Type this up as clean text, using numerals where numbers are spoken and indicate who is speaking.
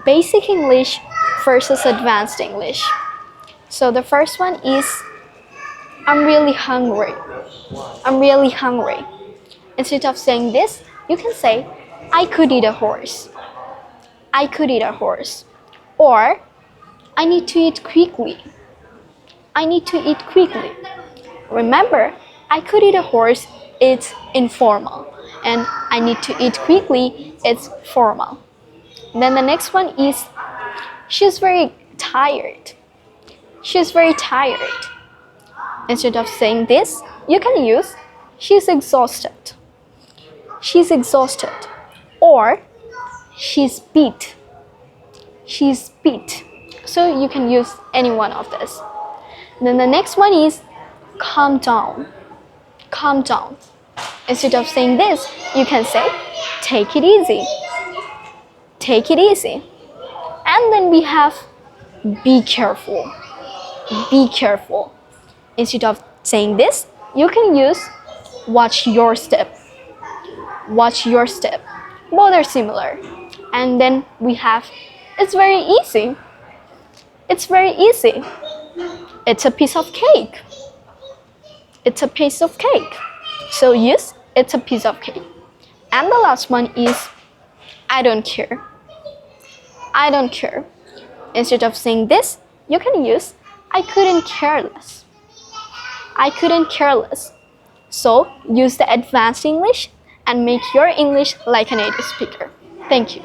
Speaker 1: basic English versus advanced English. So the first one is I'm really hungry. I'm really hungry. Instead of saying this, you can say I could eat a horse. I could eat a horse. Or I need to eat quickly. I need to eat quickly. Remember, I could eat a horse, it's informal. And I need to eat quickly, it's formal. Then the next one is she's very tired. She's very tired. Instead of saying this, you can use she's exhausted. She's exhausted. Or she's beat. She's beat. So you can use any one of this. Then the next one is calm down. Calm down. Instead of saying this, you can say take it easy. Take it easy. And then we have be careful. Be careful. Instead of saying this, you can use watch your step. Watch your step. Both are similar. And then we have it's very easy. It's very easy. It's a piece of cake. It's a piece of cake. So yes, it's a piece of cake. And the last one is I don't care. I don't care. Instead of saying this, you can use I couldn't care less. I couldn't care less. So use the advanced English and make your English like a native speaker. Thank you.